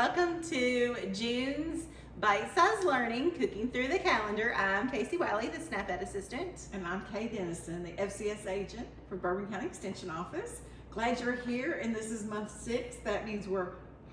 welcome to June's Bite-Sized Learning, Cooking Through the Calendar. I'm Kacy Wiley, the SNAP Ed Assistant. And I'm Kay Denniston, the FCS agent for Bourbon County Extension Office. Glad you're here, and this is month 6. That means we're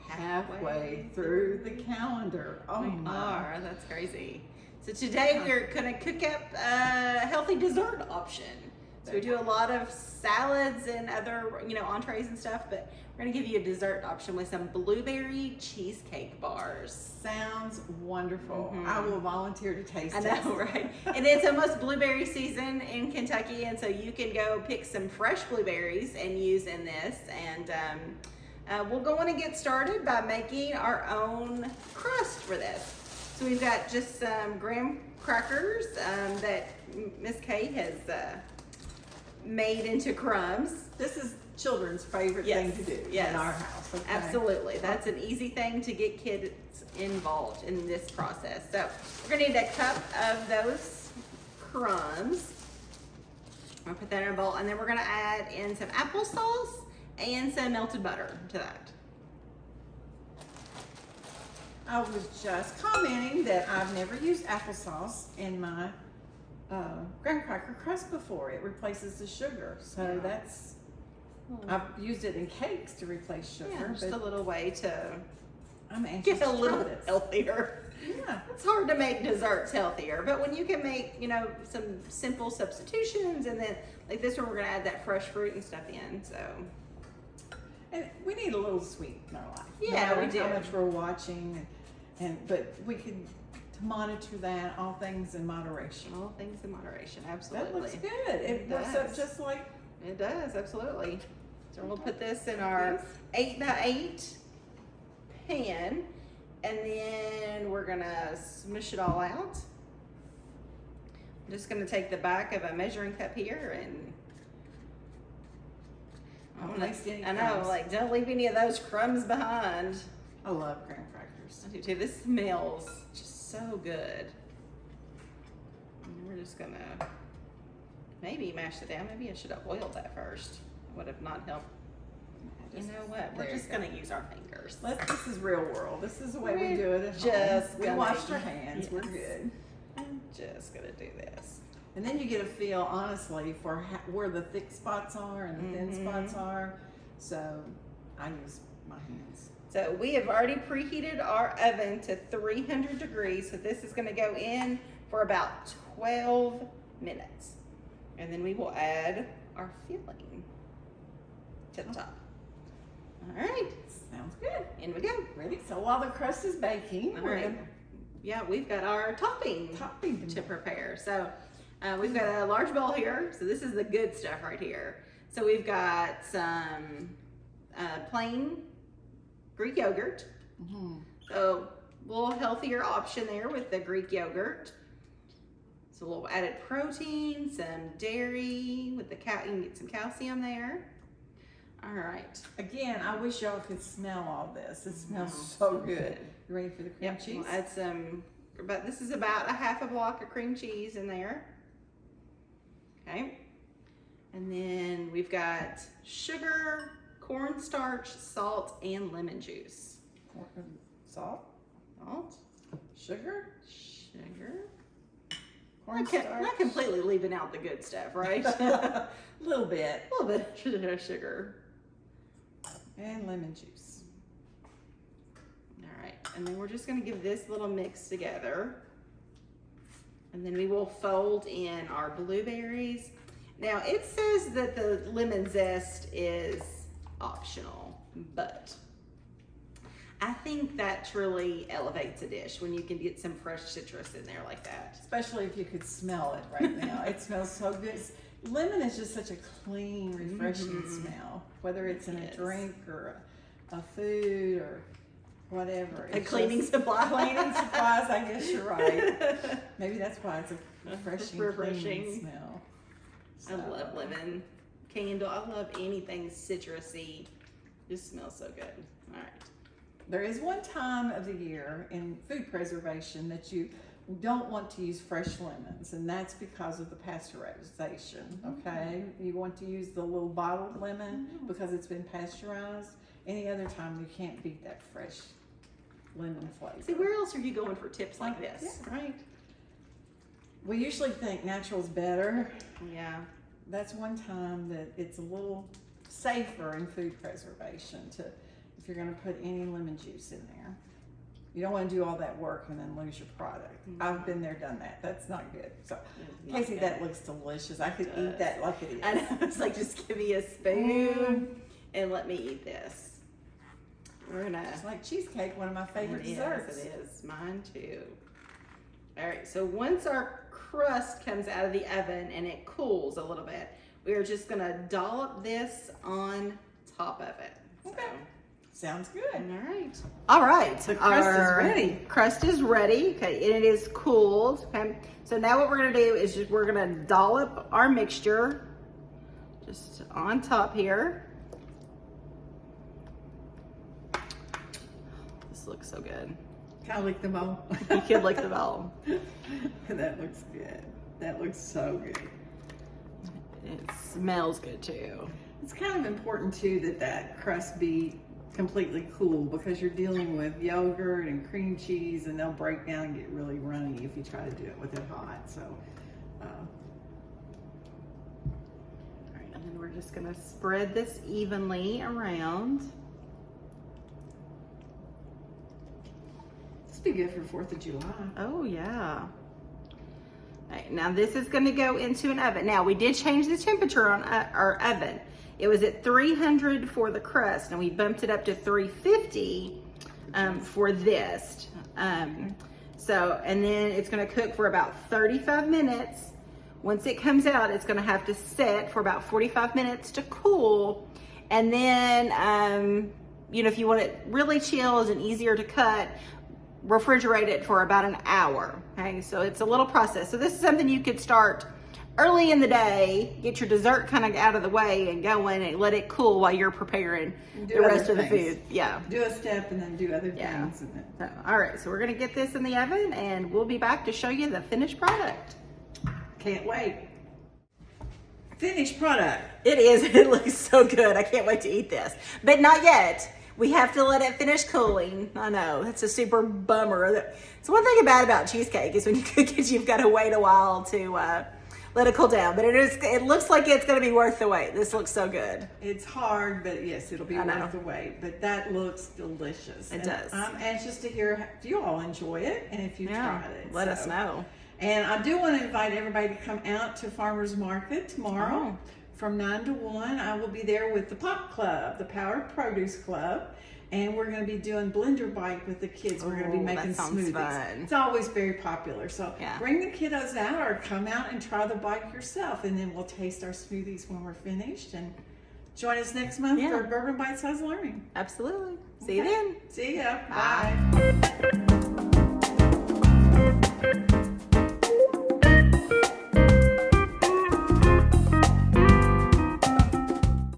halfway through the calendar. Oh my. That's crazy. So today we're gonna cook up a healthy dessert option. So we do a lot of salads and other, entrees and stuff, but we're gonna give you a dessert option with some blueberry cheesecake bars. Sounds wonderful. I will volunteer to taste it. I know, right? And it's almost blueberry season in Kentucky, and so you can go pick some fresh blueberries and use in this. And we'll go on and get started by making our own crust for this. So we've got just some graham crackers that Miss Kay has made into crumbs. This is children's favorite thing to do in our house. Okay? Absolutely. That's an easy thing to get kids involved in this process. So we're gonna need a cup of those crumbs. I'm gonna put that in a bowl, and then we're gonna add in some applesauce and some melted butter to that. I was just commenting that I've never used applesauce in my graham cracker crust before. It replaces the sugar, so that's I've used it in cakes to replace sugar. Yeah, just a little way to get a little healthier. Yeah, it's hard to make desserts healthier, but when you can make some simple substitutions, and then like this one we're gonna add that fresh fruit and stuff in. So and we need a little sweet in our life. Yeah, we do. How much we're watching, but we can monitor that. All things in moderation. All things in moderation, absolutely. That looks good. It works up just like it does, absolutely. So we'll put this in our 8x8 pan, and then we're gonna smush it all out. I'm just gonna take the back of a measuring cup here and I know, like, don't leave any of those crumbs behind. I love graham crackers. I do too. This smells just so good. And we're just gonna maybe mash it down. Maybe I should have oiled that first. Would have not helped. You know what? We're just gonna use our fingers. This is real world. This is the way we do it at home. We washed our hands. Yes. We're good. I'm just gonna do this. And then you get a feel, honestly, for where the thick spots are and the thin spots are. So I use my hands. So we have already preheated our oven to 300 degrees. So this is going to go in for about 12 minutes. And then we will add our filling to the top. All right. Sounds good. In we go. Ready? So while the crust is baking, we've got our topping to prepare. So we've got a large bowl here. So this is the good stuff right here. So we've got some plain Greek yogurt. So a little healthier option there with the Greek yogurt. So a little added protein, some dairy with the you can get some calcium there. All right. Again, I wish y'all could smell all this. It smells so good. You ready for the cream cheese? We'll add some, but this is about a half a block of cream cheese in there. Okay. And then we've got sugar, cornstarch, salt, and lemon juice. Salt, sugar, cornstarch. Not completely leaving out the good stuff, right? A little bit of sugar. And lemon juice. All right, and then we're just gonna give this little mix together. And then we will fold in our blueberries. Now it says that the lemon zest is optional, but I think that truly elevates a dish when you can get some fresh citrus in there like that. Especially if you could smell it right now. It smells so good. Lemon is just such a clean, refreshing smell, whether it's in a drink or a food or whatever. A cleaning supply. Cleaning supplies, I guess you're right. Maybe that's why it's a refreshing clean smell. So. I love lemon candle. I love anything citrusy. Just smells so good. All right. There is one time of the year in food preservation that you don't want to use fresh lemons, and that's because of the pasteurization, okay? You want to use the little bottled lemon because it's been pasteurized. Any other time you can't beat that fresh lemon flavor. See, where else are you going for tips like this? Yeah, right. We usually think natural's better. Yeah. That's one time that it's a little safer in food preservation if you're going to put any lemon juice in there. You don't want to do all that work and then lose your product. I've been there, done that. That's not good. So, Kacy, that looks delicious. I could eat that like it is. I know. It's like, just give me a spoon and let me eat this. We're gonna. It's like cheesecake, one of my favorite desserts. Yes, it is. Mine too. All right. So once our crust comes out of the oven and it cools a little bit, we are just gonna dollop this on top of it. Okay. Sounds good. All right. The crust is ready. Crust is ready. Okay, and it is cooled. Okay. So now what we're gonna do is we're gonna dollop our mixture just on top here. This looks so good. Can I lick the bowl? You could lick the bowl. That looks good. That looks so good. It smells good too. It's kind of important too that crust be completely cool, because you're dealing with yogurt and cream cheese, and they'll break down and get really runny if you try to do it with it hot. So, all right, and then we're just gonna spread this evenly around. This would be good for 4th of July. Oh yeah. All right, now this is gonna go into an oven. Now we did change the temperature on our oven. It was at 300 for the crust, and we bumped it up to 350 for this. So, and then it's gonna cook for about 35 minutes. Once it comes out, it's gonna have to set for about 45 minutes to cool. And then, you know, if you want it really chilled and easier to cut, refrigerate it for about an hour. Okay, so it's a little process. So this is something you could start early in the day, get your dessert kind of out of the way and going, and let it cool while you're preparing the rest of the food. Yeah. Do a step and then do other things. And then... So, all right, so we're gonna get this in the oven and we'll be back to show you the finished product. Can't wait. Finished product. It is, it looks so good. I can't wait to eat this, but not yet. We have to let it finish cooling. I know, that's a super bummer. It's one thing about cheesecake is when you cook it, you've got to wait a while to let it cool down, but it looks like it's going to be worth the wait. This looks so good. It's hard, but yes, it'll be worth the wait. But that looks delicious. It does. I'm anxious to hear if you all enjoy it and if you tried it. Let us know. And I do want to invite everybody to come out to Farmers Market tomorrow from 9 to 1. I will be there with the Pop Club, the Powered Produce Club. And we're going to be doing blender bite with the kids. We're going to be making smoothies. Fun. It's always very popular. So bring the kiddos out or come out and try the bike yourself. And then we'll taste our smoothies when we're finished. And join us next month for Bourbon Bite Size Learning. Absolutely. See you then. See ya. Bye.